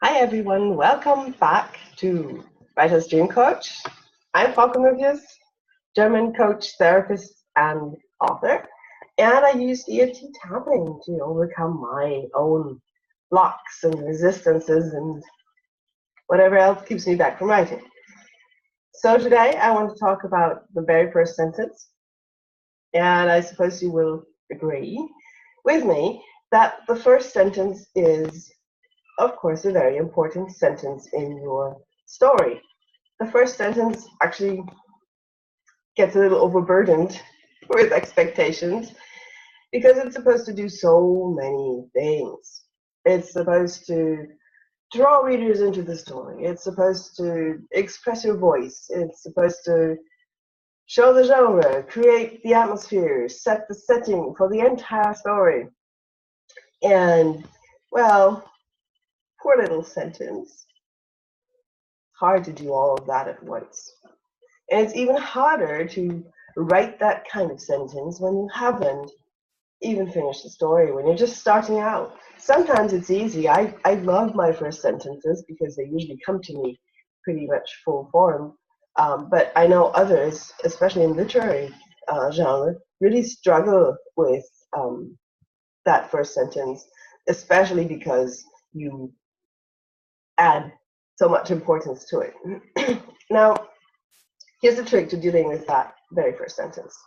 Hi everyone, welcome back to Writer's Dream Coach. I'm Frauke Möbius, German coach, therapist, and author, and I use EFT tapping to overcome my own blocks and resistances and whatever else keeps me back from writing. So today I want to talk about the very first sentence, and I suppose you will agree with me that the first sentence is, of course, a very important sentence in your story. The first sentence actually gets a little overburdened with expectations because it's supposed to do so many things. It's supposed to draw readers into the story. It's supposed to express your voice. It's supposed to show the genre, create the atmosphere, set the setting for the entire story. And, well, poor little sentence. Hard to do all of that at once. And it's even harder to write that kind of sentence when you haven't even finished the story, when you're just starting out. Sometimes it's easy. I love my first sentences because they usually come to me pretty much full form. But I know others, especially in literary genre, really struggle with that first sentence, especially because you add so much importance to it. Now, here's the trick to dealing with that very first sentence.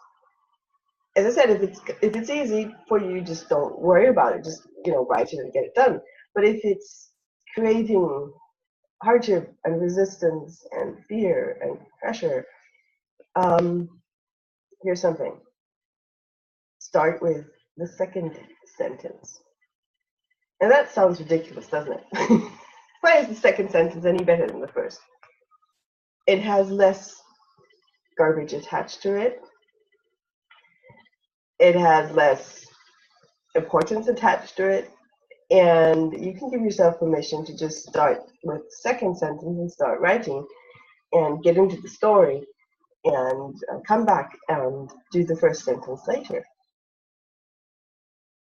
As I said, if it's easy for you, just don't worry about it. Just write it and get it done. But if it's creating hardship and resistance and fear and pressure, here's something. Start with the second sentence. And that sounds ridiculous, doesn't it? Why is the second sentence any better than the first? It has less garbage attached to it. It has less importance attached to it. And you can give yourself permission to just start with the second sentence and start writing and get into the story and come back and do the first sentence later.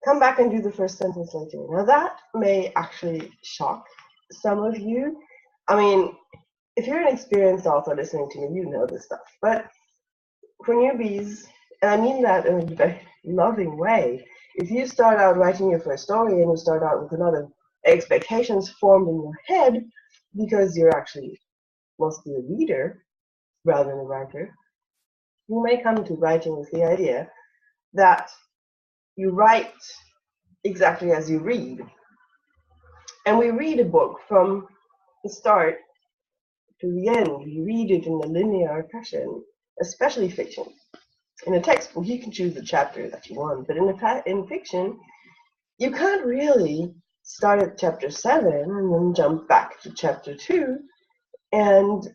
Come back and do the first sentence later. Now that may actually shock some of you. I mean, if you're an experienced author listening to me, you know this stuff. But for newbies, and I mean that in a very loving way, if you start out writing your first story and you start out with a lot of expectations formed in your head because you're actually mostly a reader rather than a writer, you may come to writing with the idea that you write exactly as you read. And we read a book from the start to the end. We read it in a linear fashion, especially fiction. In a textbook, you can choose the chapter that you want, but in fiction, you can't really start at chapter 7 and then jump back to chapter 2 and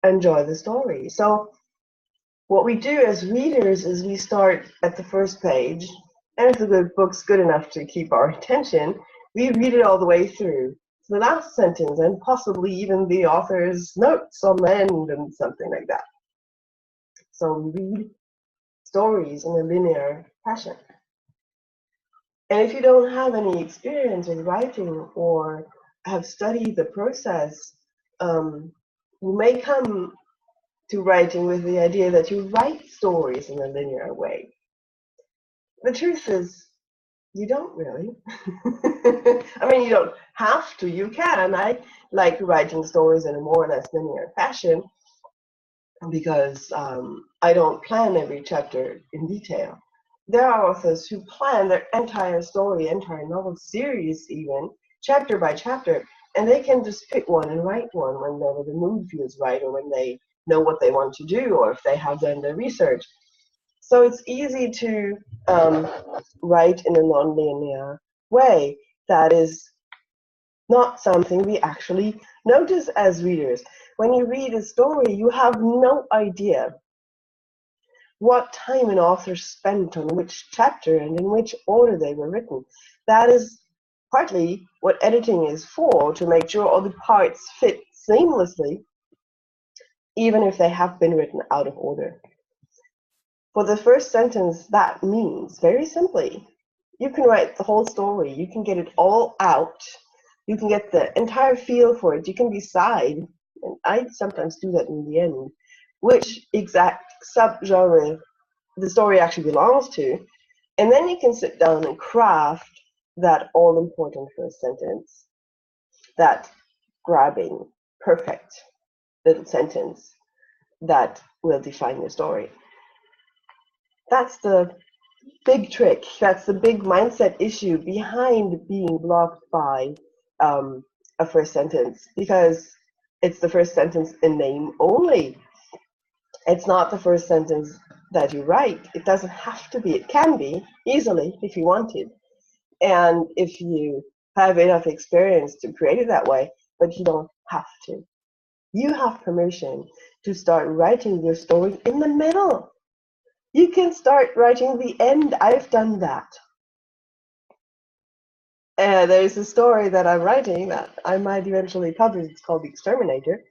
enjoy the story. So what we do as readers is we start at the first page, and if the book's good enough to keep our attention, we read it all the way through to the last sentence and possibly even the author's notes on the end and something like that. So we read stories in a linear fashion. And if you don't have any experience with writing or have studied the process, you may come to writing with the idea that you write stories in a linear way. The truth is, you don't really. I mean, you don't have to, you can. I like writing stories in a more or less linear fashion because I don't plan every chapter in detail. There are authors who plan their entire story, entire novel series even, chapter by chapter, and they can just pick one and write one whenever the mood feels right or when they know what they want to do or if they have done their research. So it's easy to write in a non-linear way. That is not something we actually notice as readers. When you read a story, you have no idea what time an author spent on which chapter and in which order they were written. That is partly what editing is for, to make sure all the parts fit seamlessly, even if they have been written out of order. For the first sentence, that means, very simply, you can write the whole story, you can get it all out You can get the entire feel for it. You can decide, and I sometimes do that in the end, which exact subgenre the story actually belongs to. And then you can sit down and craft that all-important first sentence, that grabbing, perfect little sentence that will define your story. That's the big trick. That's the big mindset issue behind being blocked by a first sentence, because it's the first sentence in name only. It's not the first sentence that you write. It doesn't have to be. It can be easily if you wanted, and if you have enough experience to create it that way, but you don't have to. You have permission to start writing your story in the middle. You can start writing the end. I've done that. There's a story that I'm writing that I might eventually publish. It's called The Exterminator.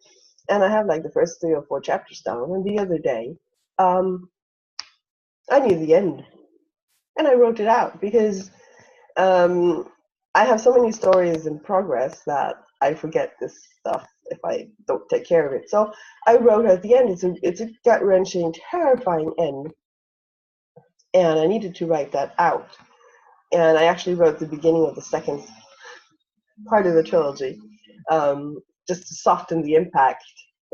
And I have like the first 3 or 4 chapters down. And the other day, I knew the end. And I wrote it out because I have so many stories in progress that I forget this stuff if I don't take care of it. So I wrote at the end. It's a gut-wrenching, terrifying end. And I needed to write that out. And I actually wrote the beginning of the second part of the trilogy, just to soften the impact.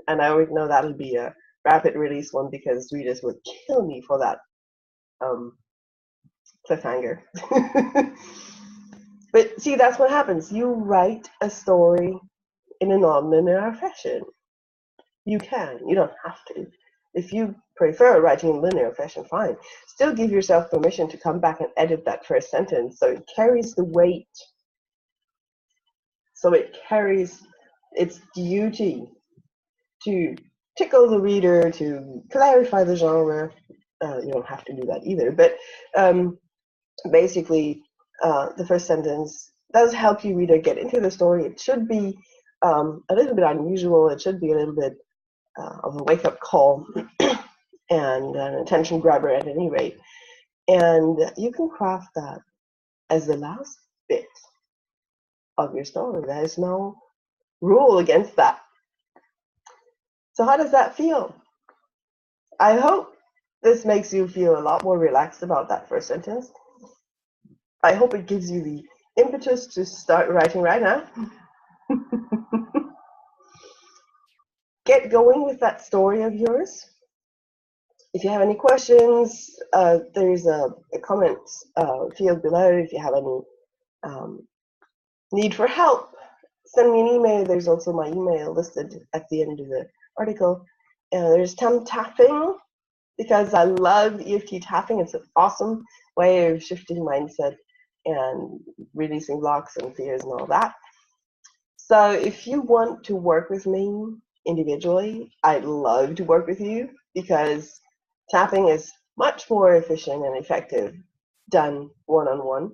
And I already know that'll be a rapid release one because readers would kill me for that cliffhanger. But see, that's what happens. You write a story in a non-linear fashion. You can. You don't have to. If you prefer writing in linear fashion, fine. Still give yourself permission to come back and edit that first sentence so it carries the weight. So it carries its duty to tickle the reader, to clarify the genre. You don't have to do that either. But basically, the first sentence does help you reader get into the story. It should be a little bit unusual. It should be a little bit of a wake-up call and an attention grabber at any rate. And you can craft that as the last bit of your story. There is no rule against that. So how does that feel? I hope this makes you feel a lot more relaxed about that first sentence. I hope it gives you the impetus to start writing right now. Get going with that story of yours. If you have any questions, there's a comment field below. If you have any need for help, send me an email. There's also my email listed at the end of the article. There's tapping, because I love EFT tapping. It's an awesome way of shifting mindset and releasing blocks and fears and all that. So if you want to work with me individually, I'd love to work with you, because tapping is much more efficient and effective done one-on-one,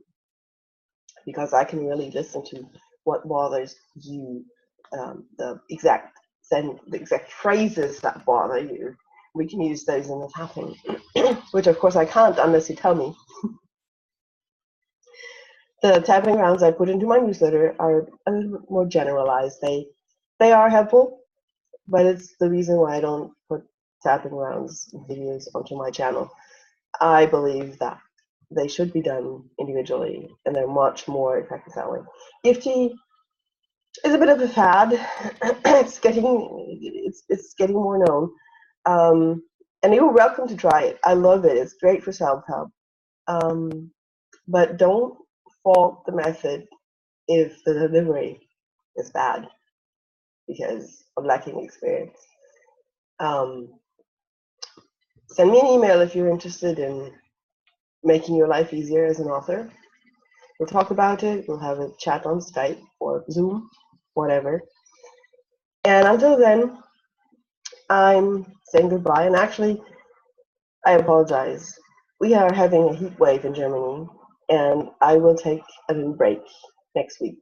because I can really listen to what bothers you, the exact phrases that bother you. We can use those in the tapping, which of course I can't unless you tell me. The tapping rounds I put into my newsletter are a little bit more generalized. They are helpful, but it's the reason why I don't put tapping rounds videos onto my channel. I believe that they should be done individually, and they're much more effective that way. EFT is a bit of a fad. It's getting more known, and you're welcome to try it. I love it. It's great for self-help, but don't fault the method if the delivery is bad because of lacking experience. Send me an email if you're interested in making your life easier as an author. We'll talk about it. We'll have a chat on Skype or Zoom, whatever. And until then, I'm saying goodbye. And actually, I apologize. We are having a heat wave in Germany, and I will take a little break next week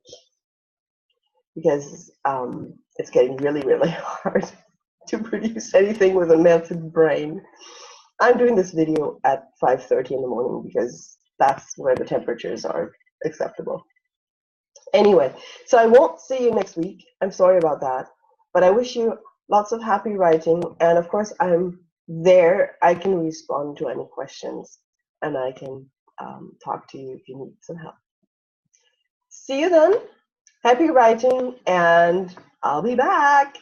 because it's getting really, really hard to produce anything with a melted brain. I'm doing this video at 5:30 in the morning because that's where the temperatures are acceptable. Anyway, so I won't see you next week. I'm sorry about that. But I wish you lots of happy writing. And of course, I'm there. I can respond to any questions and I can talk to you if you need some help. See you then. Happy writing, and I'll be back.